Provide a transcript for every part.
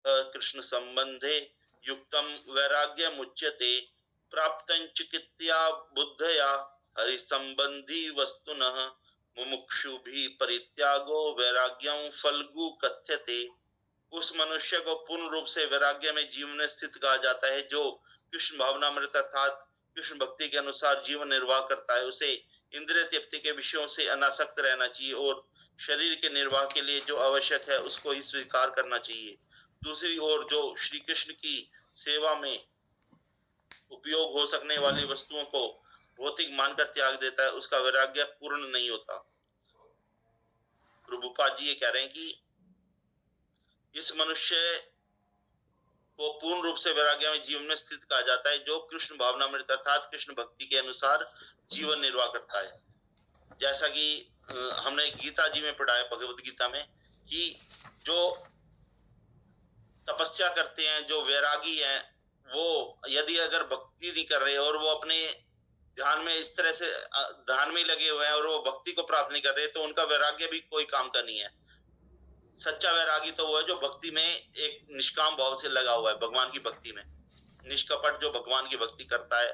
कृष्ण संबंधे युक्तम वैराग्यम उच्यते प्राप्तं चिकित्या बुद्धया हरि संबंधी वस्तुनः मुमुक्षु भी परित्यागो वैराग्यम फल्गु कथ्यते। उस मनुष्य को पूर्ण रूप से वैराग्य में जीवन स्थित कहा जाता है जो कृष्ण भावनामृत अर्थात कृष्ण भक्ति के अनुसार जीवन निर्वाह करता है। उसे इंद्रिय तृप्ति के विषयों से अनासक्त रहना चाहिए और शरीर के निर्वाह के लिए जो आवश्यक है उसको ही स्वीकार करना चाहिए। दूसरी ओर जो श्री कृष्ण की सेवा में उपयोग हो सकने वाली वस्तुओं को भौतिक मानकर त्याग देता है उसका वैराग्य पूर्ण नहीं होता। प्रभुपाद जी ये कह रहे हैं कि इस मनुष्य को पूर्ण रूप से वैराग्य में जीवन में स्थित कहा जाता है जो कृष्ण भावनामृत अर्थात कृष्ण भक्ति के अनुसार जीवन निर्वाह करता है। जैसा कि हमने गीता जी में पढ़ा है, भगवत गीता में, कि जो तपस्या करते हैं, जो वैरागी हैं, वो यदि अगर भक्ति नहीं कर रहे और वो अपने ध्यान में इस तरह से ध्यान में लगे हुए हैं और वो भक्ति को प्राप्त नहीं कर रहे तो उनका वैराग्य भी कोई काम का नहीं है। सच्चा वैरागी तो वो है जो भक्ति में एक निष्काम भाव से लगा हुआ है, भगवान की भक्ति में निष्कपट जो भगवान की भक्ति करता है,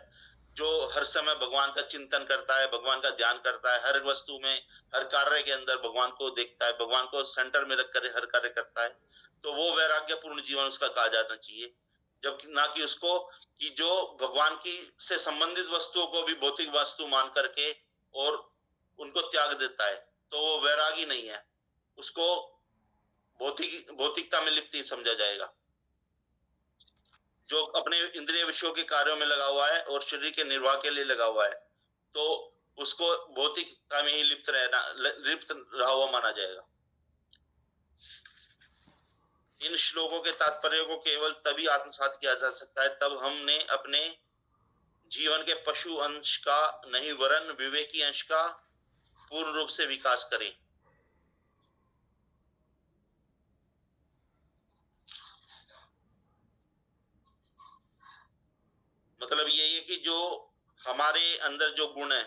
जो हर समय भगवान का चिंतन करता है, भगवान का ध्यान करता है, हर वस्तु में हर कार्य के अंदर भगवान को देखता है, भगवान को सेंटर में रखकर हर कार्य करता है, तो वो वैराग्यपूर्ण जीवन उसका कहा जाना चाहिए। जबकि ना कि उसको कि जो भगवान की से संबंधित वस्तुओं को भी भौतिक वस्तु मान करके और उनको त्याग देता है तो वो वैरागी नहीं है, उसको भौतिकता में लिप्त ही समझा जाएगा। जो अपने इंद्रिय विषयों के कार्यों में लगा हुआ है और शरीर के निर्वाह के लिए लगा हुआ है तो उसको भौतिकता में ही लिप्त रहा हुआ माना जाएगा। इन श्लोकों के तात्पर्य को केवल तभी आत्मसात किया जा सकता है तब हमने अपने जीवन के पशु अंश का नहीं वरन विवेकी अंश का पूर्ण रूप से विकास करें। मतलब यही है कि जो हमारे अंदर जो गुण है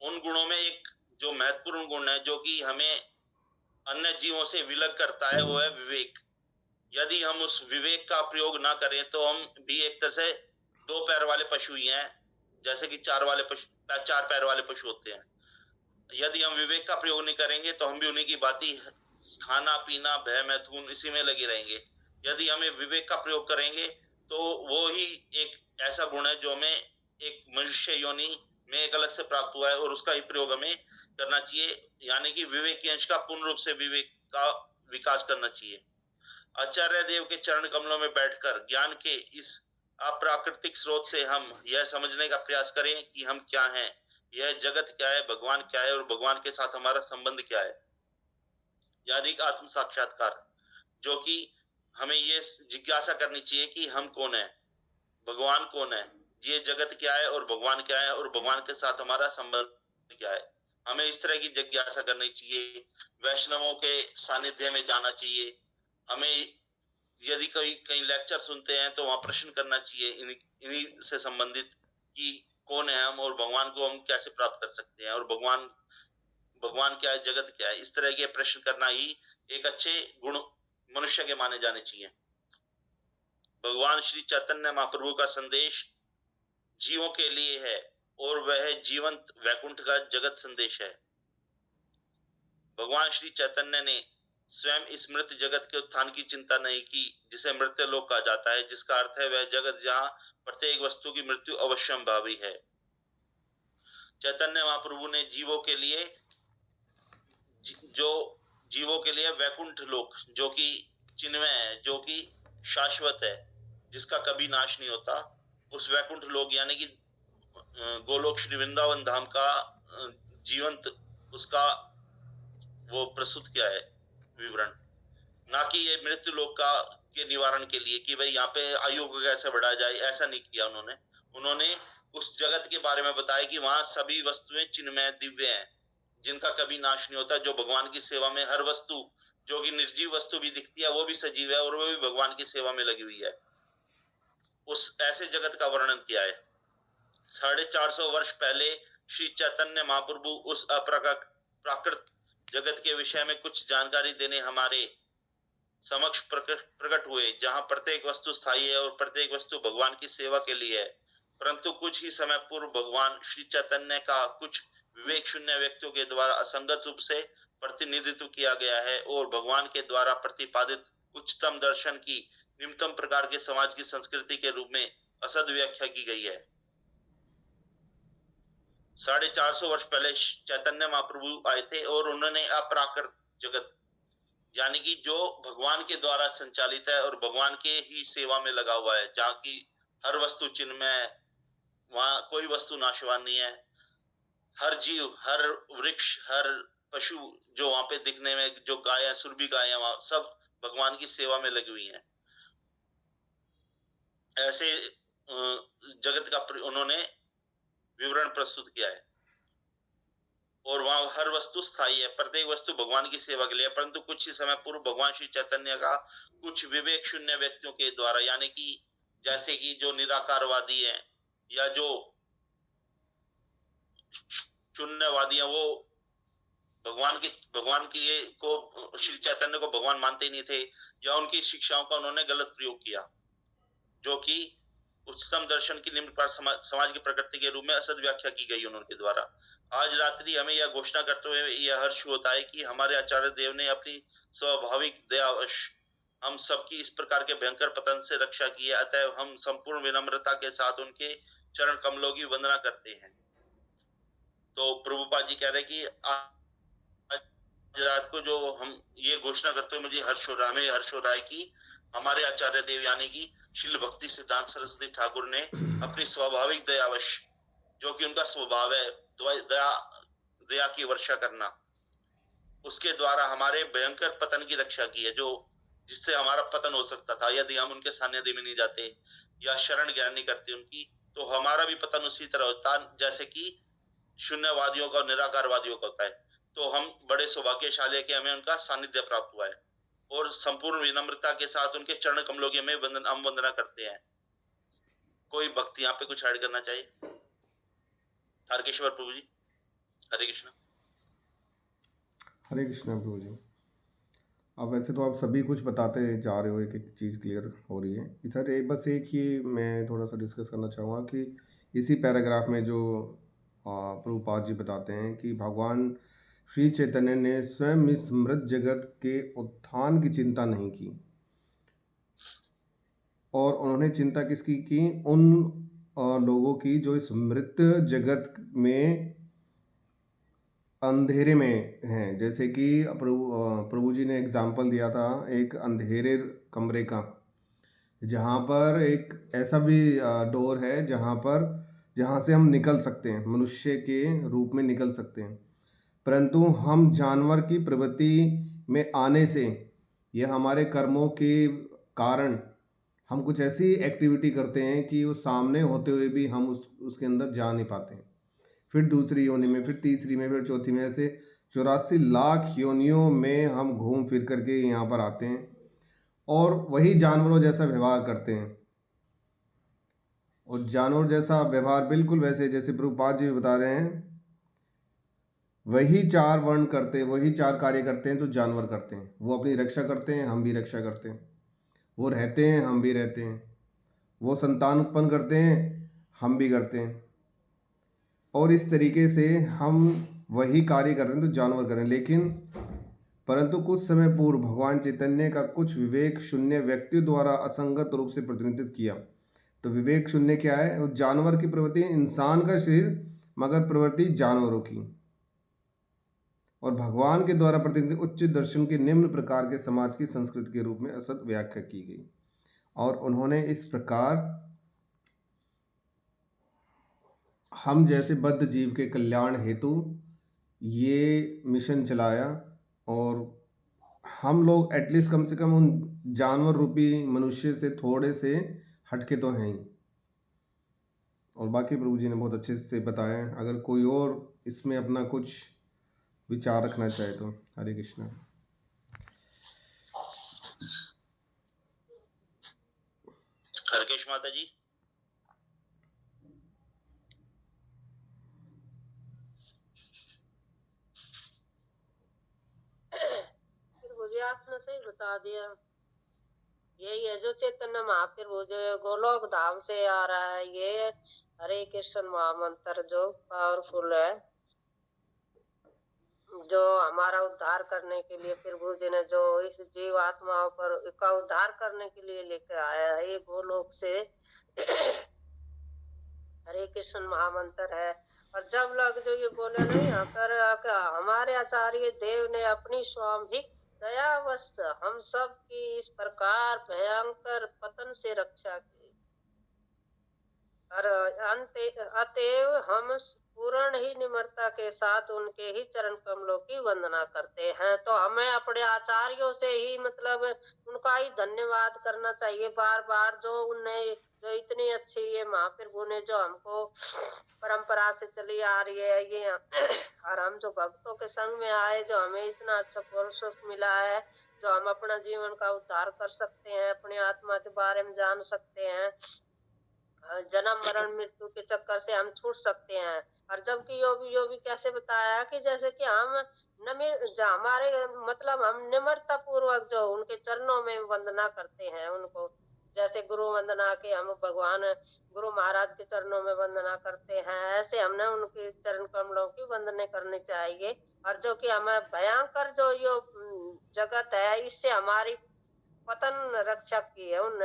उन गुणों में एक जो महत्वपूर्ण गुण है जो कि हमें अन्य जीवों से विलग करता है वो है विवेक। यदि हम उस विवेक का प्रयोग ना करें तो हम भी एक तरह से दो पैर वाले पशु ही हैं, जैसे कि चार पैर वाले पशु होते हैं। यदि हम विवेक का प्रयोग नहीं करेंगे तो हम भी उन्हीं की बाती खाना पीना भय मैथुन इसी में लगे रहेंगे। यदि हमें विवेक का प्रयोग करेंगे तो वो ही एक ऐसा गुण है जो हमें एक मनुष्य योनि में एक अलग से प्राप्त हुआ है और उसका ही प्रयोग हमें करना चाहिए, यानी कि विवेक के अंश का पूर्ण रूप से विवेक का विकास करना चाहिए। आचार्य देव के चरण कमलों में बैठकर ज्ञान के इस अप्राकृतिक स्रोत से हम यह समझने का प्रयास करें कि हम क्या हैं, यह जगत क्या है, भगवान क्या है और भगवान के साथ हमारा संबंध क्या है, यानी आत्म साक्षात्कार, जो कि हमें ये जिज्ञासा करनी चाहिए कि हम कौन है, भगवान कौन है, ये जगत क्या है और भगवान क्या है और भगवान के साथ हमारा संबंध क्या है। हमें इस तरह की जिज्ञासा करनी चाहिए। वैष्णवों के सानिध्य में जाना चाहिए। हमें यदि कहीं लेक्चर सुनते हैं तो वहां प्रश्न करना चाहिए इन्हीं से संबंधित कि कौन है हम और भगवान को हम कैसे प्राप्त कर सकते हैं और भगवान क्या है, जगत क्या है। इस तरह के प्रश्न करना ही एक अच्छे गुण मनुष्य के माने जाने चाहिए। भगवान श्री चैतन्य महाप्रभु का संदेश जीवों के लिए है और वह जीवंत वैकुंठ का जगत संदेश है। भगवान श्री चैतन्य ने स्वयं इस मृत जगत के उत्थान की चिंता नहीं की जिसे मृत्यु लोक कहा जाता है, जिसका अर्थ है वह जगत जहां प्रत्येक वस्तु की मृत्यु अवश्यंभावी है। चैतन्य महाप्रभु ने जीवों के लिए वैकुंठ लोक जो कि चिन्मय है, जो कि शाश्वत है, जिसका कभी नाश नहीं होता, उस वैकुंठ लोक यानी कि गोलोक श्री वृंदावन धाम का जीवंत उसका वो प्रस्तुत किया है विवरण, ना कि ये मृत्यु लोक का के निवारण के लिए कि भाई यहाँ पे आयु को कैसे बढ़ाया जाए, ऐसा नहीं किया उन्होंने उस जगत के बारे में बताया कि वहां सभी वस्तुएं चिन्मय दिव्य हैं जिनका कभी नाश नहीं होता। जो भगवान की सेवा में हर वस्तु जो कि निर्जीव वस्तु भी दिखती है वो भी सजीव है और वो भी भगवान की सेवा में लगी हुई है, उस ऐसे जगत का वर्णन किया है। 450 वर्ष पहले श्री चैतन्य महाप्रभु उस अप्राकृत जगत के विषय में कुछ जानकारी देने हमारे समक्ष प्रकट हुए, जहां प्रत्येक वस्तु स्थायी है और प्रत्येक वस्तु भगवान की सेवा के लिए है। परंतु कुछ ही समय पूर्व भगवान श्री चैतन्य का कुछ विवेक शून्य व्यक्तियों के द्वारा असंगत रूप से प्रतिनिधित्व किया गया है और भगवान के द्वारा प्रतिपादित उच्चतम दर्शन की निम्नतम प्रकार के समाज की संस्कृति के रूप में असद व्याख्या की गई है। 450 वर्ष पहले चैतन्य महाप्रभु आए थे और उन्होंने अपराकृत जगत यानी कि जो भगवान के द्वारा संचालित है और भगवान के ही सेवा में लगा हुआ है, जहाँ की हर वस्तु चिन्मय है, वहां कोई वस्तु नाशवान नहीं है। हर जीव, हर वृक्ष, हर पशु जो वहां पे दिखने में, जो गाय, सुरभि गाय, वहां सब भगवान की सेवा में लगी हुई हैं। ऐसे जगत का उन्होंने विवरण प्रस्तुत किया है और वहां हर वस्तु स्थायी है, प्रत्येक वस्तु भगवान की सेवा के लिए। परंतु कुछ ही समय पूर्व भगवान श्री चैतन्य का कुछ विवेक शून्य व्यक्तियों के द्वारा, यानी कि जैसे कि जो निराकारवादी है या जो शून्यवादी है, वो भगवान की को श्री चैतन्य को भगवान मानते ही नहीं थे या उनकी शिक्षाओं का उन्होंने गलत प्रयोग किया, जो कि उच्चतम दर्शन की निम्न प्रकार समाज की प्रकृति के रूप में असद व्याख्या की गई उनके द्वारा। आज रात्रि हमें यह घोषणा करते हुए यह हर्ष होता है कि हमारे आचार्य देव ने अपनी स्वाभाविक दयावश हम सबकी इस प्रकार के भयंकर पतन से रक्षा की है। अतः हम संपूर्ण विनम्रता के साथ उनके चरण कमलों की वंदना करते हैं। तो प्रभुपाद जी कह रहे कि आज रात को जो हम ये घोषणा करते हुए मुझे हर्ष हो रहा है, हर्ष हो रहा है कि हमारे आचार्य देव यानी कि श्रील भक्ति सिद्धांत सरस्वती ठाकुर ने अपनी स्वाभाविक दयावश, जो कि उनका स्वभाव है दया की वर्षा करना, उसके द्वारा हमारे भयंकर पतन की रक्षा की है, जो जिससे हमारा पतन हो सकता था यदि हम उनके सानिध्य में नहीं जाते या शरण ग्रहण नहीं करते उनकी, तो हमारा भी पतन उसी तरह होता जैसे कि शून्यवादियों का और निराकारवादियों का होता है। तो हम बड़े सौभाग्यशाली है कि हमें उनका सानिध्य प्राप्त हुआ है और संपूर्ण विनम्रता के साथ उनके चरण कमलों की हम वंदना करते हैं। कोई भक्त यहाँ पे कुछ ऐड करना चाहिए? तारकेश्वर प्रभु जी। हरे कृष्णा। हरे कृष्णा प्रभु जी। अब वैसे तो आप सभी कुछ बताते जा रहे हो, एक एक चीज़ क्लियर हो रही है इधर। बस एक ही मैं थोड़ा सा डिस्कस करना चाहूँगा कि इसी पैराग्राफ में जो प्रभुपाद जी बताते हैं कि भगवान श्री चैतन्य ने स्वयं इस मृत जगत के उत्थान की चिंता नहीं की, और उन्होंने चिंता किसकी की? उन लोगों की जो इस मृत जगत में अंधेरे में हैं। जैसे कि प्रभु जी ने एग्जाम्पल दिया था एक अंधेरे कमरे का, जहाँ पर एक ऐसा भी डोर है जहाँ से हम निकल सकते हैं, मनुष्य के रूप में निकल सकते हैं। परंतु हम जानवर की प्रवृत्ति में आने से यह हमारे कर्मों के कारण हम कुछ ऐसी एक्टिविटी करते हैं कि वो सामने होते हुए भी हम उसके अंदर जा नहीं पाते हैं। फिर दूसरी योनि में, फिर तीसरी में, फिर चौथी में, ऐसे 84 लाख योनियों में हम घूम फिर करके यहाँ पर आते हैं और वही जानवरों जैसा व्यवहार करते हैं। और जानवर जैसा व्यवहार बिल्कुल वैसे जैसे प्रभुपाद जी बता रहे हैं, वही चार वर्ण करते हैं, वही चार कार्य करते हैं तो जानवर करते हैं। वो अपनी रक्षा करते हैं, हम भी रक्षा करते हैं। वो रहते हैं, हम भी रहते हैं। वो संतान उत्पन्न करते हैं, हम भी करते हैं। और इस तरीके से हम वही कार्य कर रहे हैं तो जानवर कर रहे हैं। लेकिन परंतु कुछ समय पूर्व भगवान चैतन्य का कुछ विवेक शून्य व्यक्ति द्वारा असंगत रूप से प्रतिनिधित्व किया। तो विवेक शून्य क्या है? वो जानवर की प्रवृत्ति, इंसान का शरीर मगर प्रवृत्ति जानवरों की, और भगवान के द्वारा प्रतिनिधित्व उच्च दर्शन के निम्न प्रकार के समाज की संस्कृति के रूप में असत व्याख्या की गई। और उन्होंने इस प्रकार हम जैसे बद्ध जीव के कल्याण हेतु ये मिशन चलाया, और हम लोग एटलीस्ट कम से कम उन जानवर रूपी मनुष्य से थोड़े से हटके तो हैं ही। और बाकी प्रभु जी ने बहुत अच्छे से बताया। अगर कोई और इसमें अपना कुछ विचार रखना चाहे तो हरे कृष्णा। हरकेश माता जी। मुझे आपने सही बता दिया। यही है जो चैतन्य महाप्रभु जो गोलोक धाम से आ रहा है, ये हरे कृष्ण महामंत्र जो पावरफुल है, जो हमारा उद्धार करने के लिए प्रभु जी ने जो इस जीव आत्माओं पर का उद्धार करने के लिए लेकर आया है, ये गोलोक से हरे कृष्ण महामंत्र है। और जब लोग जो ये बोले नहीं आकर हमारे आचार्य देव ने अपनी स्वामिक दयावश हम सब की इस प्रकार भयंकर पतन से रक्षा की, और अतएव हम पूर्ण ही निम्रता के साथ उनके ही चरण कमलों की वंदना करते हैं। तो हमें अपने आचार्यों से ही मतलब उनका ही धन्यवाद करना चाहिए बार बार, जो उन्हें जो इतनी अच्छी ये महाप्रभु ने जो हमको परंपरा से चली आ रही है ये, और हम जो भक्तों के संग में आए, जो हमें इतना अच्छा पुरुष मिला है, जो हम अपना जीवन का उद्धार कर सकते हैं, अपनी आत्मा के बारे में जान सकते हैं, जन्म मरण मृत्यु के चक्कर से हम छूट सकते हैं। और जबकि यो भी कैसे बताया कि जैसे कि हम हमारे मतलब हम निम्रता पूर्वक जो उनके चरणों में वंदना करते हैं उनको, जैसे गुरु वंदना के हम भगवान गुरु महाराज के चरणों में वंदना करते हैं, ऐसे हमने उनके चरण कमलों की वंदना करनी चाहिए। और जो कि हमें भयंकर जो यो जगत है, इससे हमारी पतन रक्षा की है उन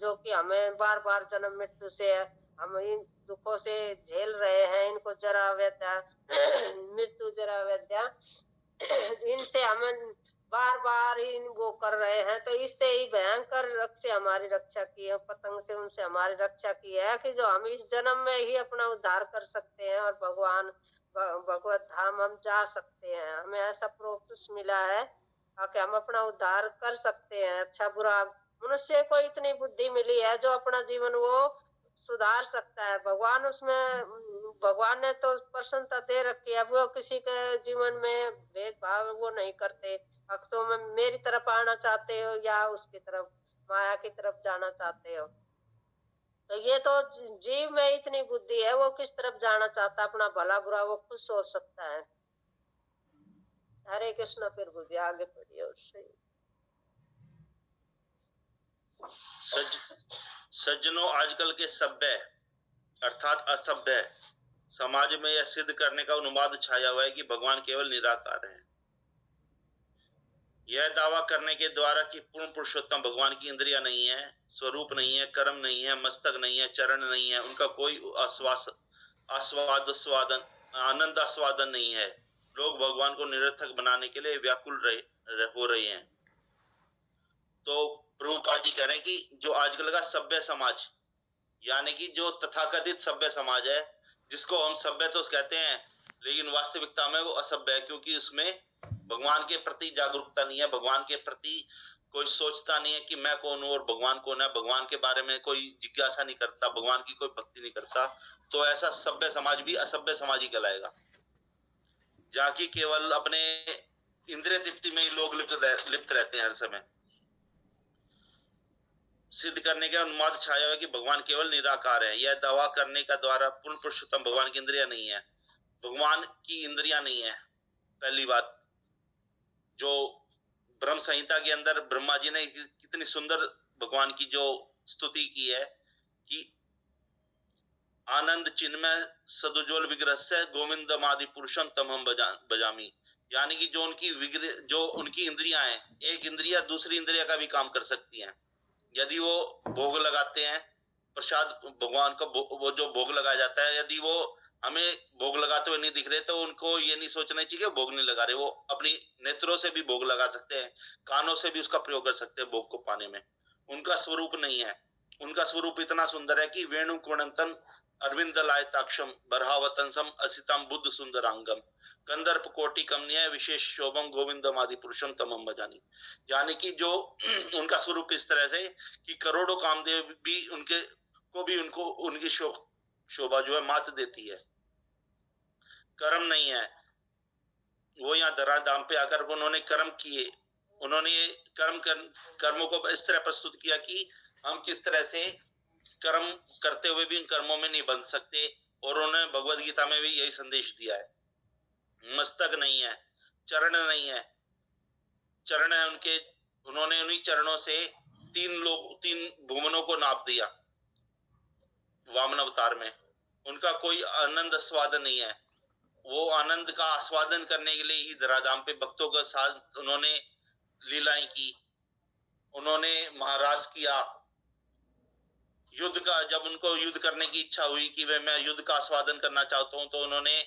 जो कि हमें बार बार जन्म मृत्यु से हम इन दुखों से झेल रहे हैं, इनको जरा व्यथा मृत्यु जरा व्यथा इनसे हमें बार बार इन वो कर रहे हैं। तो इससे ही भयंकर रक्त से हमारी रक्षा की है, पतंग से उनसे हमारी रक्षा की है, कि जो हम इस जन्म में ही अपना उद्धार कर सकते हैं और भगवान भगवत धाम हम जा सकते हैं। हमें ऐसा प्रोत्साहन मिला है कि हम अपना उद्धार कर सकते हैं। अच्छा बुरा मनुष्य को इतनी बुद्धि मिली है जो अपना जीवन वो सुधार सकता है। भगवान उसमें भगवान ने तो प्रसन्नता दे रखी है, वो किसी के जीवन में भेदभाव वो नहीं करते। भक्तों में मेरी तरफ आना चाहते हो या उसकी तरफ माया की तरफ जाना चाहते हो, तो ये तो जीव में इतनी बुद्धि है, वो किस तरफ जाना चाहता है, अपना भला बुरा वो खुद सोच सकता है। हरे कृष्ण। फिर बुद्धि आगे पढ़िए। और सही सज्जनों, आजकल के सभ्य अर्थात असभ्य समाज में यह सिद्ध करने का उन्माद छाया हुआ है कि भगवान केवल निराकार है। यह दावा करने के द्वारा कि पूर्ण पुरुषोत्तम भगवान की इंद्रियां नहीं है, स्वरूप नहीं है, कर्म नहीं है, मस्तक नहीं है, चरण नहीं है, उनका कोई आस्वादन आनंद आस्वादन नहीं है। लोग भगवान को निरर्थक बनाने के लिए व्याकुल हो रहे हैं। तो प्रभुपाद जी कह रहे हैं कि जो आजकल का सभ्य समाज, यानी कि जो तथाकथित सभ्य समाज है, जिसको हम सभ्य तो कहते हैं, लेकिन वास्तविकता में वो असभ्य है, क्योंकि उसमें भगवान के प्रति जागरूकता नहीं है, भगवान के प्रति कोई सोचता नहीं है कि मैं कौन हूं और भगवान कौन है, भगवान के बारे में कोई जिज्ञासा नहीं करता, भगवान की कोई भक्ति नहीं करता। तो ऐसा सभ्य समाज भी असभ्य समाज ही कहलाएगा, जहाँ की केवल अपने इंद्रिय तृप्ति में ही लोग लिप्त रहते हैं हर समय। सिद्ध करने का उन्माद छाया है कि भगवान केवल निराकार है। यह दावा करने का द्वारा पूर्ण पुरुषोत्तम भगवान की इंद्रियां नहीं है, भगवान की इंद्रियां नहीं है। पहली बात, जो ब्रह्म संहिता के अंदर ब्रह्मा जी ने कितनी सुंदर भगवान की जो स्तुति की है कि आनंद चिन्मय सदुज्वल विग्रह से गोविंदम आदि पुरुषम तमहम बजामी, यानी कि जो उनकी इंद्रियां हैं, एक इंद्रिया दूसरी इंद्रिया का भी काम कर सकती हैं। यदि वो भोग लगाते हैं प्रसाद भगवान का, वो जो भोग लगाया जाता है, यदि वो हमें भोग लगाते हुए नहीं दिख रहे, तो उनको ये नहीं सोचना चाहिए कि भोग नहीं लगा रहे। वो अपनी नेत्रों से भी भोग लगा सकते हैं, कानों से भी उसका प्रयोग कर सकते हैं भोग को पाने में। उनका स्वरूप नहीं है। उनका स्वरूप इतना सुंदर है कि वेणु कुणंतन अरविंद लायताक्षम बरहावतंसम असितम बुद्ध सुंदरांगम कंदर्प कोटि कमनीय विशेष शोभम गोविंदम आदि पुरुषम तमम बजानी, यानी कि जो उनका स्वरूप इस तरह से कि करोड़ों कामदेव भी उनको उनकी शोभा जो है मात देती है। कर्म नहीं है। वो यहाँ धराधाम पे आकर उन्होंने कर्म किए, उन्होंने कर्मों को इस तरह प्रस्तुत किया कि हम किस तरह से कर्म करते हुए भी इन कर्मों में नहीं बंध सकते, और उन्होंने भगवद गीता में भी यही संदेश दिया है। मस्तक नहीं है, चरण नहीं है, चरण है उनके, उन्होंने उन्हीं चरणों से तीन भुवनों को नाप दिया वामन अवतार में। उनका कोई आनंद आस्वादन नहीं है। वो आनंद का आस्वादन करने के लिए ही धराधाम पे भक्तों के साथ उन्होंने लीलाएं की, उन्होंने महाराज किया। युद्ध का जब उनको युद्ध करने की इच्छा हुई कि मैं युद्ध का आस्वादन करना चाहता हूं, तो उन्होंने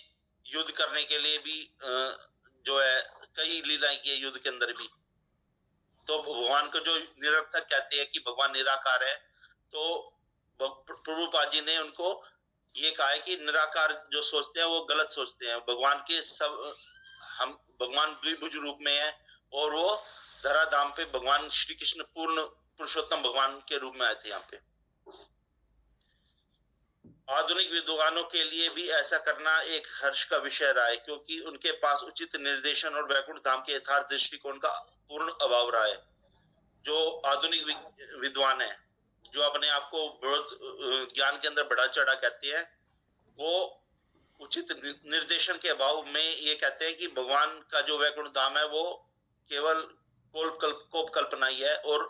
युद्ध करने के लिए भी जो है कई लीलाएं की युद्ध के अंदर भी। तो भगवान को जो निरर्थक कहते हैं कि भगवान निराकार है, तो प्रभुपाद जी ने उनको ये कहा है कि निराकार जो सोचते हैं वो गलत सोचते हैं। भगवान के हम भगवान द्विभुज रूप में है और वो धराधाम पे भगवान श्री कृष्ण पूर्ण पुरुषोत्तम भगवान के रूप में आए थे यहाँ पे। आधुनिक विद्वानों के लिए भी ऐसा करना एक हर्ष का विषय रहा है, क्योंकि उनके पास उचित निर्देशन और वैकुंठ धाम के यथार्थ दृष्टिकोण का पूर्ण अभाव रहा है। जो आधुनिक विद्वान है, जो अपने आप को ज्ञान के अंदर बड़ा चढ़ा कहते हैं, वो उचित निर्देशन के अभाव में ये कहते हैं कि भगवान का जो वैकुंठ धाम है वो केवल कोप कल्पना ही है, और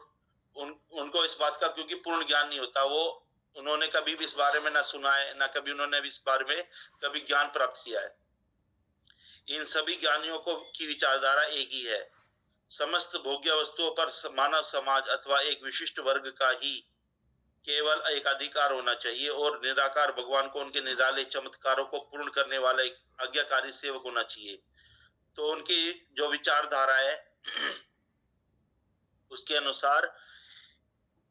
उनको इस बात का क्योंकि पूर्ण ज्ञान नहीं होता, वो उन्होंने कभी भी इस बारे में ना सुना है, ना कभी उन्होंने भी इस बारे में कभी ज्ञान प्राप्त किया है। इन सभी ज्ञानियों को की विचारधारा एक ही है। समस्त भोग्य वस्तुओं पर मानव समाज अथवा एक विशिष्ट वर्ग का ही केवल एक अधिकार होना चाहिए, और निराकार भगवान को उनके निराले चमत्कारों को पूर्ण करने वाला एक आज्ञाकारी सेवक होना चाहिए। तो उनकी जो विचारधारा है उसके अनुसार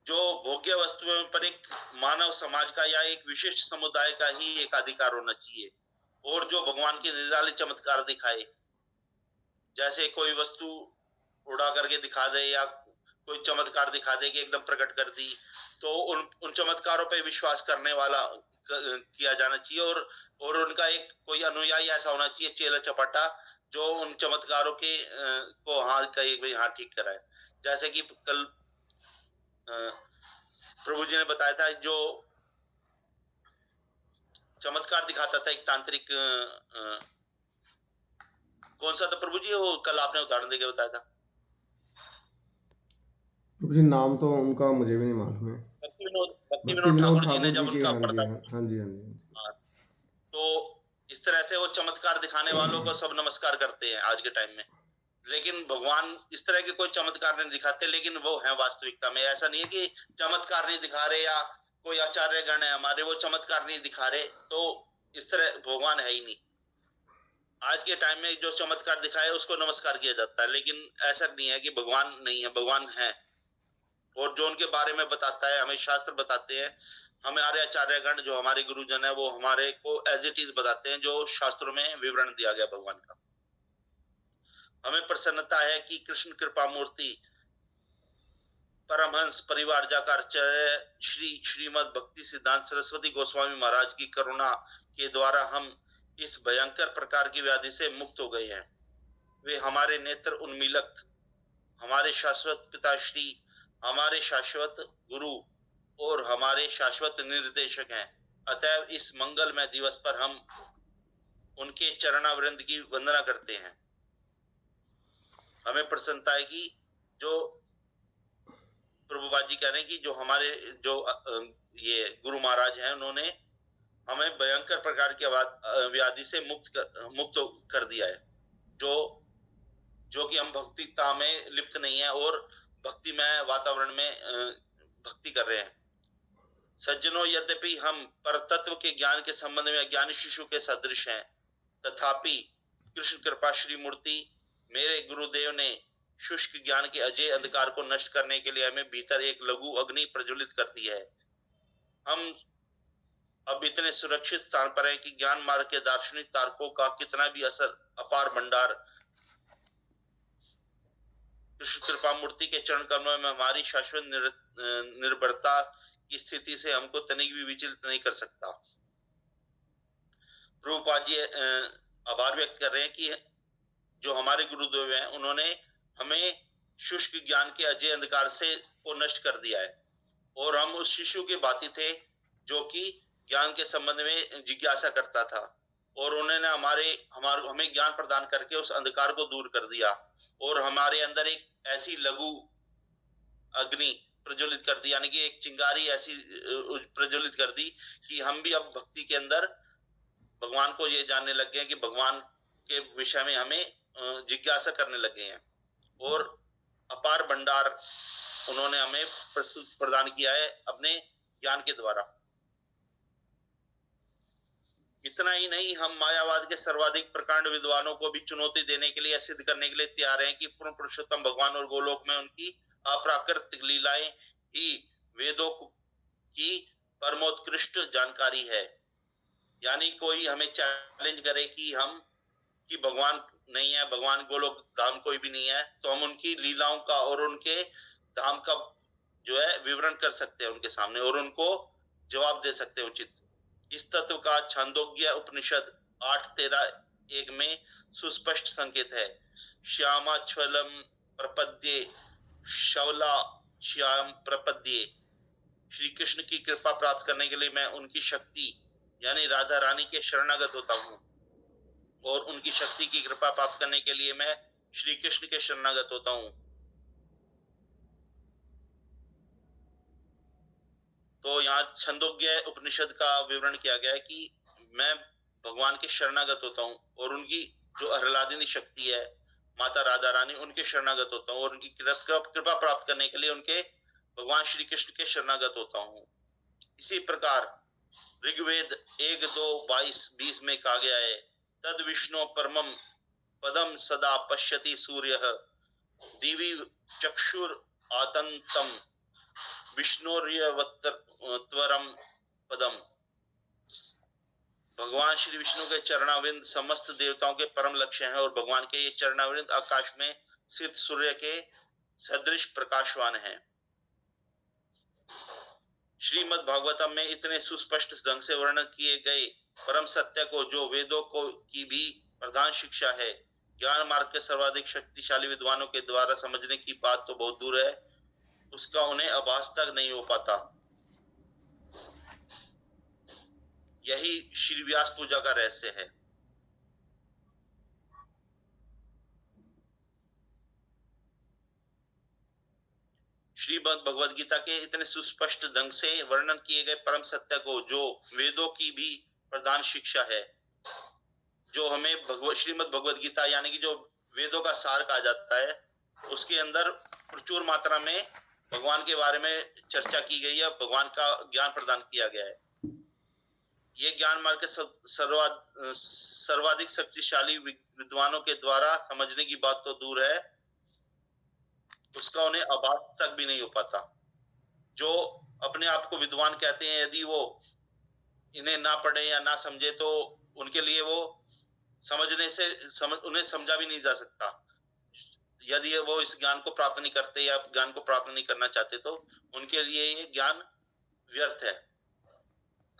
जो भोग्य वस्तुओं पर एक मानव समाज का या एक विशिष्ट समुदाय का ही एक अधिकार होना चाहिए, और जो भगवान के निराले चमत्कार दिखाए, जैसे कोई वस्तु उड़ा करके दिखा दे या कोई चमत्कार दिखा दे कि एकदम प्रकट कर दी, तो उन चमत्कारों पे विश्वास करने वाला किया जाना चाहिए, और उनका एक कोई अनुयायी ऐसा होना चाहिए, चेला चपाटा, जो उन चमत्कारों के को हाँ कहे भाई हाँ ठीक कराए। जैसे कि कल प्रभु जी ने बताया था, जो चमत्कार दिखाता था एक तांत्रिक, कौन सा था प्रभु जी, वो कल आपने उदाहरण देके बताया था प्रभु जी? नाम तो उनका मुझे भी नहीं मालूम है। भक्ति विनोद ठाकुर जी ने जब जी उनका के, हाँ जी। तो इस तरह से वो चमत्कार दिखाने वालों को सब नमस्कार करते हैं आज के टाइम में, लेकिन भगवान इस तरह के कोई चमत्कार नहीं दिखाते, लेकिन वो है वास्तविकता में। ऐसा नहीं है कि चमत्कार नहीं दिखा रहे या कोई आचार्य गण है हमारे वो चमत्कार नहीं दिखा रहे, तो इस तरह भगवान है ही नहीं। आज के टाइम में जो चमत्कार दिखाए उसको नमस्कार किया जाता है, लेकिन ऐसा नहीं है कि भगवान नहीं है, भगवान है। और जो उनके बारे में बताता है, हमें शास्त्र बताते हैं, हमारे आचार्यगण जो हमारे गुरुजन है वो हमारे को एज इट इज बताते हैं, जो शास्त्रों में विवरण दिया गया भगवान का। हमें प्रसन्नता है कि कृष्ण कृपा मूर्ति परमहंस परिवार जाकाचार्य श्रीमद भक्ति सिद्धांत सरस्वती गोस्वामी महाराज की करुणा के द्वारा हम इस भयंकर प्रकार की व्याधि से मुक्त हो गए हैं। वे हमारे नेत्र उन्मीलक, हमारे शाश्वत पिताश्री, हमारे शाश्वत गुरु और हमारे शाश्वत निर्देशक हैं। अतएव इस मंगलमय दिवस पर हम उनके चरणावृंद की वंदना करते हैं। हमें प्रसन्नता है कि जो प्रभुपाद जी कह रहे हैं कि जो हमारे जो ये गुरु महाराज हैं, उन्होंने हमें भयंकर प्रकार की व्याधि से मुक्त कर दिया है, जो कि हम भक्तिता में लिप्त नहीं है और भक्तिमय वातावरण में भक्ति कर रहे हैं। सज्जनों, यद्यपि हम परतत्व के ज्ञान के संबंध में अज्ञानी शिशु के सदृश हैं, तथापि कृष्ण कृपा श्री मूर्ति मेरे गुरुदेव ने शुष्क ज्ञान के अजय अंधकार को नष्ट करने के लिए हमें भीतर एक लघु अग्नि प्रज्वलित कर दी है। हम अब इतने सुरक्षित स्थान पर है कि ज्ञान मार्ग के दार्शनिक तारकों का कितना भी असर अपार भंडार कृष्ण कृपा मूर्ति के चरण कमलों में हमारी शाश्वत निर्भरता की स्थिति से हमको तनिक भी विचलित नहीं कर सकता। प्रभुपाद जी आभार व्यक्त कर रहे हैं कि जो हमारे गुरुदेव हैं, उन्होंने हमें शुष्क ज्ञान के अजय अंधकार से को नष्ट कर दिया है, और हम उस शिशु के भांति थे जो कि ज्ञान के संबंध में जिज्ञासा करता था, और उन्होंने हमें ज्ञान प्रदान करके उस अंधकार को दूर कर दिया, और हमारे अंदर एक ऐसी लघु अग्नि प्रज्वलित कर दी, यानी कि एक चिंगारी ऐसी प्रज्वलित कर दी कि हम भी अब भक्ति के अंदर भगवान को ये जानने लग गए हैं कि भगवान के विषय में हमें जिज्ञासा करने लगे हैं, और अपार भंडार उन्होंने हमें प्रदान किया है अपने ज्ञान के द्वारा। इतना ही नहीं, हम मायावाद के सर्वाधिक प्रकांड विद्वानों को भी चुनौती देने के लिए, सिद्ध करने के लिए तैयार हैं कि पूर्ण पुरुषोत्तम भगवान और गोलोक में उनकी अप्राकृतिक लीलाएं ही वेदों की परमोत्कृष्ट जानकारी है। यानी कोई हमें चैलेंज करे कि भगवान नहीं है, भगवान गोलोक धाम कोई भी नहीं है, तो हम उनकी लीलाओं का और उनके धाम का जो है विवरण कर सकते हैं उनके सामने, और उनको जवाब दे सकते हैं उचित। इस तत्व का छांदोग्य उपनिषद 8:13-1 में सुस्पष्ट संकेत है। श्यामाच्छलम प्रपद्ये शवला श्याम प्रपद्ये। श्री कृष्ण की कृपा प्राप्त करने के लिए मैं उनकी शक्ति यानी राधा रानी के शरणागत होता हूँ, और उनकी शक्ति की कृपा प्राप्त करने के लिए मैं श्री कृष्ण के शरणागत होता हूँ। तो यहाँ छंदोग्य उपनिषद का विवरण किया गया है कि मैं भगवान के शरणागत होता हूँ, और उनकी जो आह्लादिनी शक्ति है माता राधा रानी, उनके शरणागत होता हूँ, और उनकी कृपा प्राप्त करने के लिए उनके भगवान श्री कृष्ण के शरणागत होता हूँ। इसी प्रकार ऋग्वेद 1:2-22-20 में कहा गया है, तद विष्णु परमम पदम सदा पश्यति सूर्यः दिवि चक्षुर आतंतम विष्णुर्यवत्वरम पदम। भगवान श्री विष्णु के चरणाविंद समस्त देवताओं के परम लक्ष्य हैं, और भगवान के ये चरणाविंद आकाश में स्थित सूर्य के सदृश प्रकाशवान हैं। श्रीमद् भागवतम में इतने सुस्पष्ट ढंग से वर्णन किए गए परम सत्य को, जो वेदों को की भी प्रधान शिक्षा है, ज्ञान मार्ग के सर्वाधिक शक्तिशाली विद्वानों के द्वारा समझने की बात तो बहुत दूर है, उसका उन्हें आभास तक नहीं हो पाता। यही श्री व्यास पूजा का रहस्य है। श्रीमद् भगवद गीता के इतने सुस्पष्ट ढंग से वर्णन किए गए परम सत्य को, जो वेदों की भी प्रधान शिक्षा है, जो हमें श्रीमद् भगवद गीता यानी कि जो वेदों का सार कहा जाता है, उसके अंदर प्रचुर मात्रा में भगवान के बारे में चर्चा की गई है, भगवान का ज्ञान प्रदान किया गया है। ये ज्ञान मार्ग के सर्वाधिक शक्तिशाली विद्वानों के द्वारा समझने की बात तो दूर है, उसका उन्हें आभास तक भी नहीं हो पाता। जो अपने आप को विद्वान कहते हैं, यदि वो इन्हें ना पढ़े या ना समझे, तो उनके लिए वो उन्हें समझा भी नहीं जा सकता। यदि वो इस ज्ञान को प्राप्त नहीं करते या ज्ञान को प्राप्त नहीं करना चाहते, तो उनके लिए ये ज्ञान व्यर्थ है,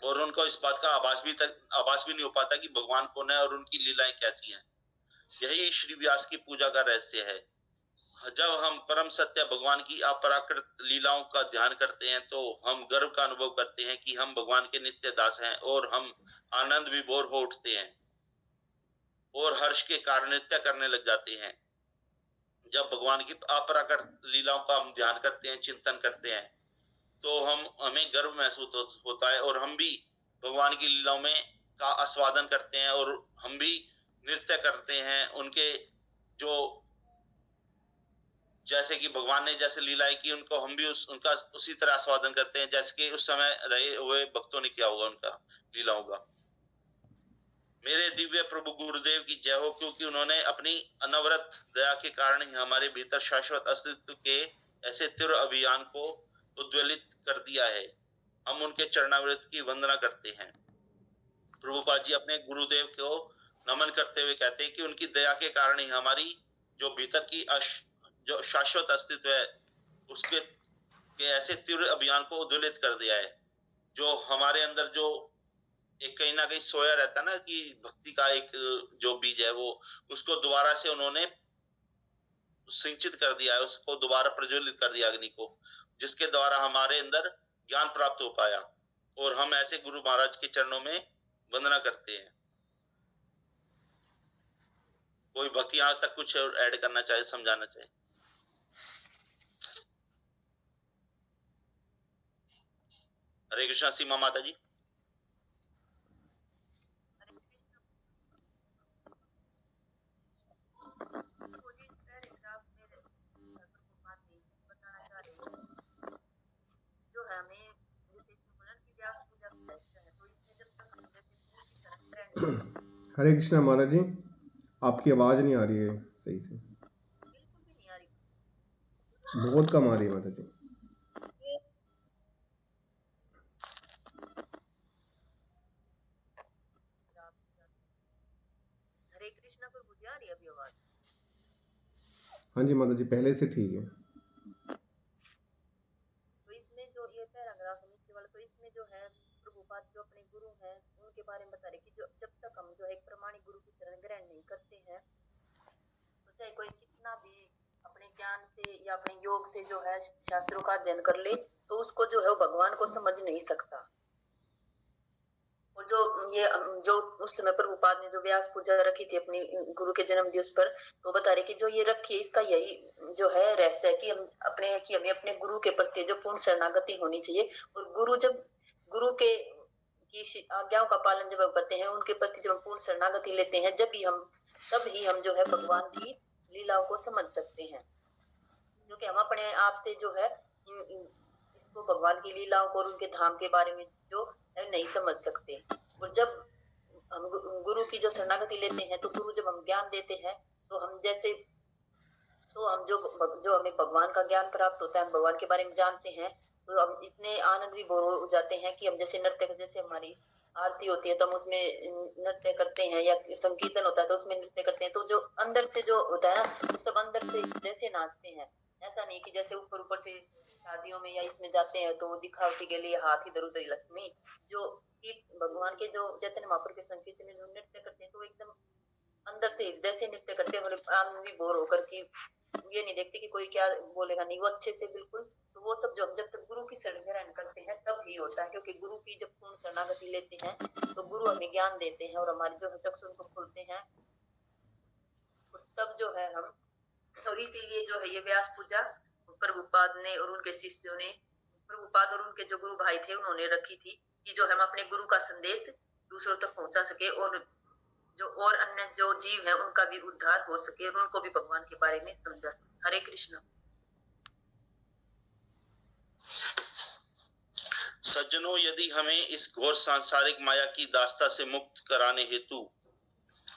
और उनको इस बात का आभास भी नहीं हो पाता कि भगवान कौन है और उनकी लीलाएं कैसी हैं। यही श्री व्यास की पूजा का रहस्य है। जब हम परम सत्य भगवान की अपराकृत लीलाओं का ध्यान करते हैं, तो हम गर्व का अनुभव करते हैं कि हम भगवान के नित्य दास हैं, और हम आनंद विभोर हो उठते हैं और हर्ष के कारण नृत्य करने लग जाते हैं। जब भगवान की अपराकृत लीलाओं का हम ध्यान करते हैं, चिंतन करते हैं, तो हमें गर्व महसूस होता है, और हम भी भगवान की लीलाओं में का आस्वादन करते हैं, और हम भी नृत्य करते हैं उनके, जो जैसे कि भगवान ने जैसे लीलाएं की, उनको हम भी उनका उसी तरह आस्वादन करते हैं, जैसे कि उस समय रहे हुए भक्तों ने किया होगा उनका लीलाओं का। मेरे दिव्य प्रभु गुरुदेव की जय हो, क्योंकि उन्होंने अपनी अनवरत दया के कारण ही हमारे भीतर शाश्वत अस्तित्व के ऐसे तीव्र अभियान को उद्वेलित कर दिया है। हम उनके चरणामृत की वंदना करते हैं। प्रभुपाद जी अपने गुरुदेव को नमन करते हुए कहते हैं कि उनकी दया के कारण ही हमारी जो भीतर की जो शाश्वत अस्तित्व है, उसके के ऐसे तीव्र अभियान को उद्वेलित कर दिया है। जो हमारे अंदर जो एक कहीं ना कहीं सोया रहता है ना, कि भक्ति का एक जो बीज है, वो उसको दोबारा से उन्होंने सिंचित कर दिया है, उसको दोबारा प्रज्वलित कर दिया अग्नि को, जिसके द्वारा हमारे अंदर ज्ञान प्राप्त हो पाया, और हम ऐसे गुरु महाराज के चरणों में वंदना करते हैं। कोई भक्ति यहाँ तक कुछ ऐड करना चाहे, समझाना चाहे? हरे कृष्णा सीमा माता जी। जो है हमें जैसे बोला कि व्यास पूजा है तो इसमें जब तक हम जैसे गुरु की शरण ग्रहण हरे कृष्णा माता जी, आपकी आवाज़ नहीं आ रही है सही से, बिल्कुल भी नहीं आ रही। बहुत कम आ रही है माता जी। हरे कृष्णा पर मुझे आ रही है अभी आवाज। हाँ जी माता जी, पहले से ठीक है। तो इसमें जो ये पैराग्राफ नीचे वाला, तो इसमें जो है प्रभुपाद जो अपने गुरु हैं उनके बारे में बता रहे कि जो जब तक हम जो है एक प्रमाणिक गुरु की शरण ग्रहण नहीं करते हैं तो चाहे कोई कितना भी अपने ज्ञान से या अपने योग से जो है शास्त्रों का अध्ययन कर ले तो उसको जो है वो भगवान को समझ नहीं सकता। और जो उस समय प्रभुपाद ने जो व्यास पूजा रखी थी अपनी गुरु के जन्म दिवस पर, तो बता रहे कि जो ये रखी है इसका यही जो है रहस्य है कि हमें अपने गुरु के प्रति जो पूर्ण शरणागति होनी चाहिए। और गुरु के की आज्ञाओं का पालन जब हम करते हैं, उनके प्रति जब हम पूर्ण शरणागति लेते हैं, तब ही हम जो है भगवान की लीलाओं को समझ सकते हैं। क्योंकि हम अपने आप से जो है इसको भगवान की लीलाओं को और उनके धाम के बारे में जो है नहीं समझ सकते। और जब हम गुरु की जो शरणागति लेते हैं तो गुरु जब हम ज्ञान देते हैं तो हम जो हमें भगवान का ज्ञान प्राप्त होता है, हम भगवान के बारे में जानते हैं, तो हम इतने आनंद भी हो जाते हैं कि हम जैसे जैसे हमारी आरती होती है तो हम उसमें नृत्य करते हैं या संकीर्तन होता है तो उसमें नृत्य करते हैं। तो जो अंदर से जो होता है ना, वो सब अंदर से जैसे नाचते हैं। ऐसा नहीं कि जैसे ऊपर से शादियों में या इसमें जाते हैं तो दिखावटी के लिए हाथ इधर उधर नहीं, जो भगवान के जो चैतन्य महाप्रभु के संकीर्तन में जो नृत्य करते हैं तो एकदम अंदर से हृदय से नृत्य करते हैं। और आनंद भी बोर होकर कि ये नहीं देखते कि कोई क्या बोलेगा, नहीं, वो अच्छे से बिल्कुल। तो वो सब जो हम जब तक गुरु की शरण ग्रहण करते हैं तब ही होता है, क्योंकि गुरु की जब पूर्ण शरणागति लेते हैं तो गुरु हमें ज्ञान देते हैं और हमारे जो चक्षु उनको खोलते हैं, और तब जो है हम, और इसीलिए जो है ये व्यास पूजा प्रभुपाद ने और उनके शिष्यों ने, प्रभुपाद और उनके जो गुरु भाई थे उन्होंने रखी थी कि जो हम अपने गुरु का संदेश दूसरों तक पहुंचा सके और जो और अन्य जो जीव है उनका भी उद्धार हो सके और उनको भी भगवान के बारे में समझा सके। हरे कृष्ण। सज्जनों, यदि हमें इस घोर सांसारिक माया की दास्ता से मुक्त कराने हेतु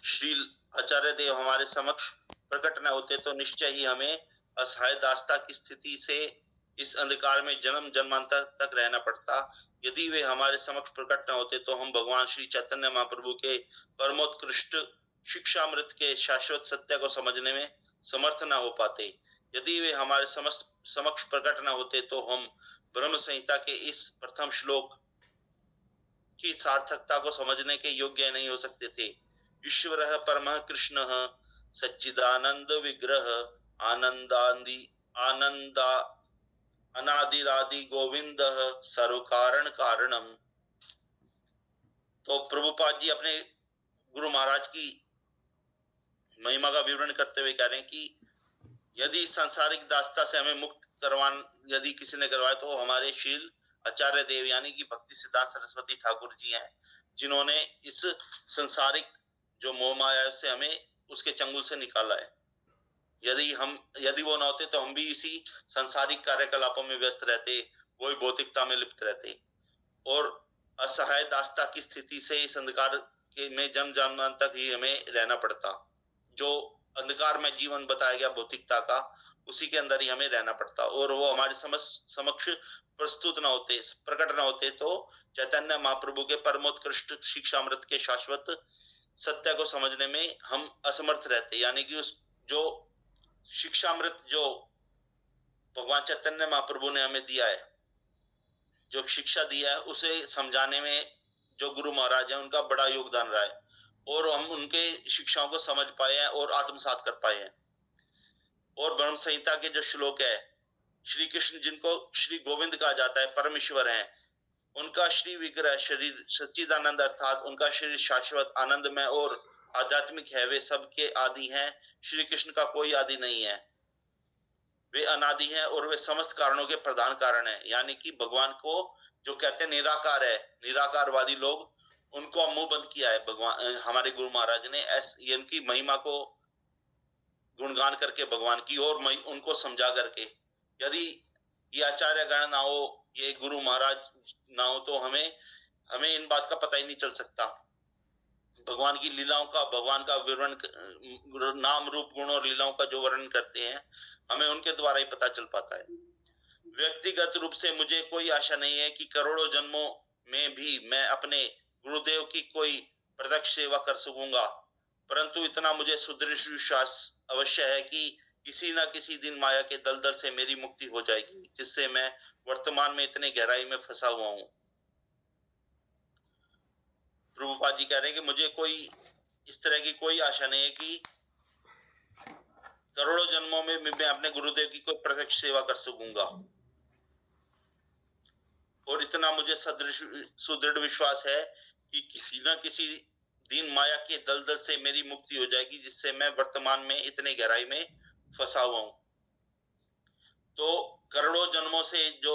श्री आचार्य देव हमारे समक्ष प्रकट न होते तो निश्चय ही हमें असहाय दास्ता की स्थिति से इस अंधकार में जन्म जन्मांतर तक रहना पड़ता। यदि वे हमारे समक्ष प्रकट न होते तो हम भगवान श्री चैतन्य महाप्रभु के परमोत्कृष्ट शिक्षामृत के शाश्वत सत्य को समझने में समर्थ न हो पाते। यदि वे हमारे समक्ष प्रकट न होते तो हम ब्रह्म संहिता के इस प्रथम श्लोक की सार्थकता को समझने के योग्य नहीं हो सकते थे। ईश्वरः परमः कृष्णः सच्चिदानंद विग्रह आनंदा अनादिरादि गोविंदः सर्व कारण कारणम। तो प्रभुपाद जी अपने गुरु महाराज की महिमा का विवरण करते हुए कह रहे हैं कि यदि सांसारिक दास्ता से हमें मुक्त यदि किसी ने करवाया तो हमारे शील आचार्य देव यानी कि भक्ति सिद्धांत सरस्वती ठाकुर जी हैं, जिन्होंने इस सांसारिक जो मोह माया से हमें उसके चंगुल से निकाला है। यदि वो ना होते तो हम भी इसी सांसारिक कार्यकलापों में व्यस्त रहते, वही भौतिकता में लिप्त रहते और असहाय दास्ता की स्थिति से इस अंधकार में जन्म जन्म तक ही हमें रहना पड़ता। जो अंधकार में जीवन बताया गया भौतिकता का, उसी के अंदर ही हमें रहना पड़ता और वो हमारे समक्ष प्रस्तुत न होते, प्रकट न होते तो चैतन्य महाप्रभु के परमोत्कृष्ट शिक्षामृत के शाश्वत सत्य को समझने में हम असमर्थ रहते। यानी कि उस जो शिक्षामृत जो भगवान चैतन्य महाप्रभु ने हमें दिया है, जो शिक्षा दिया है, उसे समझाने में जो गुरु महाराज हैं उनका बड़ा योगदान रहा है और हम उनके शिक्षाओं को समझ पाए हैं और आत्मसात कर पाए हैं। और ब्रह्म संहिता के जो श्लोक है, श्री कृष्ण जिनको श्री गोविंद कहा जाता है, परमेश्वर हैं, उनका श्री विग्रह शरीर सच्चिदानंद अर्थात उनका शरीर शाश्वत आनंदमय और आध्यात्मिक है। वे सबके आदि हैं, श्री कृष्ण का कोई आदि नहीं है, वे अनादि हैं और वे समस्त कारणों के प्रधान कारण हैं। यानी कि भगवान को जो कहते हैं निराकार है, निराकारवादी लोग, उनको मुंह बंद किया है भगवान हमारे गुरु महाराज ने इनकी महिमा को गुणगान करके भगवान की, और उनको समझा करके। यदि ये आचार्य गण ना हो, ये गुरु महाराज ना हो, तो हमें इन बात का पता ही नहीं चल सकता। भगवान की लीलाओं का, भगवान का विवरण, नाम रूप गुण और लीलाओं का जो वर्णन करते हैं, हमें उनके द्वारा ही पता चल पाता है। व्यक्तिगत रूप से मुझे कोई आशा नहीं है कि करोड़ों जन्मों में भी मैं अपने गुरुदेव की कोई प्रत्यक्ष सेवा कर सकूंगा, परंतु इतना मुझे सुदृढ़ विश्वास अवश्य है कि किसी न किसी दिन माया के दलदल से मेरी मुक्ति हो जाएगी, जिससे मैं वर्तमान में इतने गहराई में फंसा हुआ हूँ। प्रभुपाद जी कह रहे हैं कि मुझे कोई इस तरह की कोई आशा नहीं है कि करोड़ों जन्मों में मैं अपने गुरुदेव की कोई प्रत्यक्ष सेवा कर सकूंगा, और इतना मुझे सुदृढ़ विश्वास है कि किसी न किसी दिन माया के दलदल से मेरी मुक्ति हो जाएगी, जिससे मैं वर्तमान में इतने गहराई में फंसा हुआ हूँ। तो करोड़ों जन्मों से जो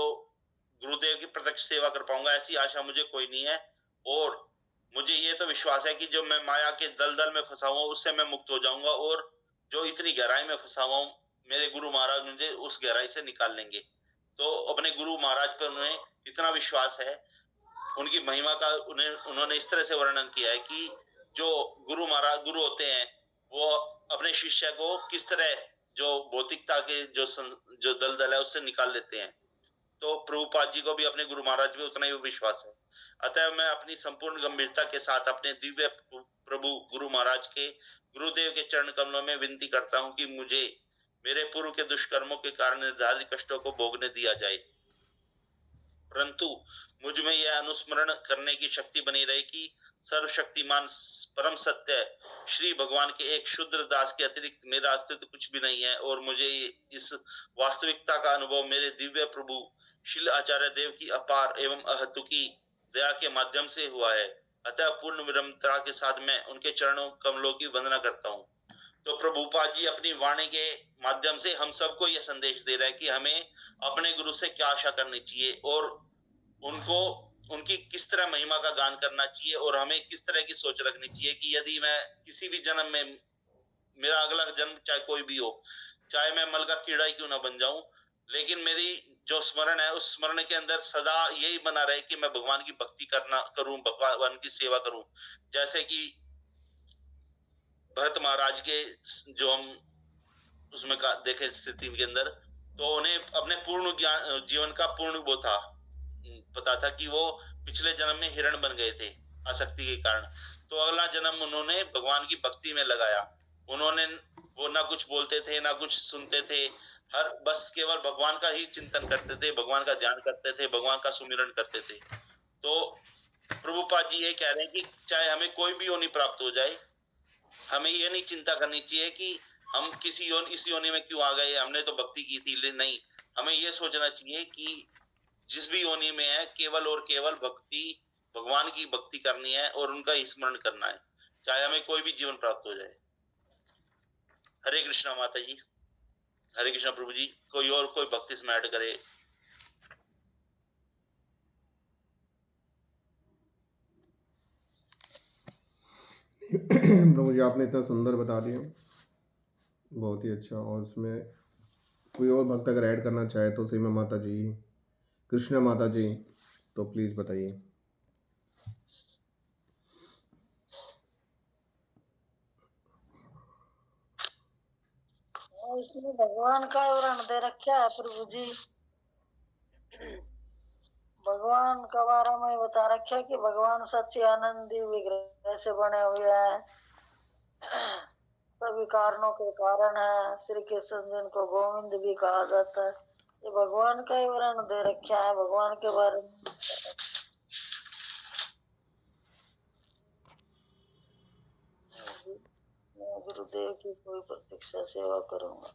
गुरुदेव की प्रत्यक्ष सेवा कर पाऊंगा, ऐसी आशा मुझे कोई नहीं है। और मुझे ये तो विश्वास है कि जो मैं माया के दलदल में फंसा हुआ हूँ, उससे मैं मुक्त हो जाऊंगा, और जो इतनी गहराई में फंसा हुआ हूँ, मेरे गुरु महाराज मुझे उस गहराई से निकाल लेंगे। तो अपने गुरु महाराज पर उन्हें इतना विश्वास है, उनकी महिमा का उन्होंने इस तरह से वर्णन किया है कि जो गुरु महाराज गुरु होते हैं, वो अपने शिष्य को किस तरह जो भौतिकता के जो दलदल है उससे निकाल लेते हैं। तो प्रभुपाद जी को भी अपने गुरु महाराज पे उतना ही विश्वास है। अतः मैं अपनी संपूर्ण गंभीरता के साथ अपने दिव्य प्रभु गुरु महाराज के, गुरुदेव के चरण कमलों में विनती करता हूँ कि मुझे मेरे पूर्व के दुष्कर्मों के कारण निर्धारित कष्टों को भोगने दिया जाए, परंतु मुझ में यह अनुस्मरण करने की शक्ति बनी रहे कि सर्वशक्तिमान परम सत्य श्री भगवान के एक शुद्र दास के अतिरिक्त मेरा अस्तित्व कुछ भी नहीं है, और मुझे इस वास्तविकता का अनुभव मेरे दिव्य प्रभु श्रील आचार्य देव की अपार एवं अहतुकी दया के माध्यम से हुआ है। अतः पूर्ण विनम्रता के साथ मैं उनके चरणों कमलों की वंदना करता हूँ। तो प्रभुपाद जी अपनी वाणी के माध्यम से हम सबको यह संदेश दे रहा है कि हमें अपने गुरु से क्या आशा करनी चाहिए, और उनको उनकी किस तरह महिमा का गान करना चाहिए, और हमें किस तरह की सोच रखनी चाहिए कि यदि मैं किसी भी जन्म में, मेरा अगला जन्म चाहे कोई भी हो, चाहे मैं मल का कीड़ा ही क्यों ना बन जाऊं, लेकिन मेरी जो स्मरण है उस स्मरण के अंदर सदा यही बना रहे कि मैं भगवान की भक्ति करूं, भगवान की सेवा करूं। जैसे कि भरत महाराज के जो हम उसमें देखे स्थिति के अंदर, तो उन्हें अपने पूर्ण जीवन का पूर्ण वो था, पता था कि वो पिछले जन्म में हिरण बन गए थे आसक्ति के कारण। तो अगला जन्म उन्होंने भगवान की भक्ति में लगाया। उन्होंने वो ना कुछ बोलते थे ना कुछ सुनते थे, बस केवल भगवान का ही चिंतन करते थे, भगवान का ध्यान करते थे, भगवान का सुमिरन करते थे। तो प्रभुपाद जी ये कह रहे हैं कि चाहे हमें कोई भी योनि प्राप्त हो जाए, हमें ये नहीं चिंता करनी चाहिए कि हम इस योनि में क्यों आ गए, हमने तो भक्ति की थी। नहीं, हमें ये सोचना चाहिए कि जिस भी योनि में है, केवल और केवल भगवान की भक्ति करनी है और उनका स्मरण करना है, चाहे हमें कोई भी जीवन प्राप्त हो जाए। हरे कृष्णा माता जी, हरे कृष्णा प्रभु जी। कोई भक्ति इसमें ऐड करे। प्रभु जी आपने इतना सुंदर बता दिया, बहुत ही अच्छा। और उसमें कोई और भक्त अगर ऐड करना चाहे तो सीमा माता जी, कृष्णा माता जी, तो प्लीज बताइए। इसमें भगवान का विवरण दे रखा है प्रभु जी। भगवान का बारे में बता रखा है कि भगवान सच्चिदानंदी विग्रह से बने हुए हैं, सभी कारणों के कारण है। श्री कृष्ण जिनको गोविंद भी कहा जाता है, ये भगवान का विवरण दे रखा है, भगवान के बारे में। मैं गुरुदेव की कोई प्रतीक्षा सेवा करूंगा।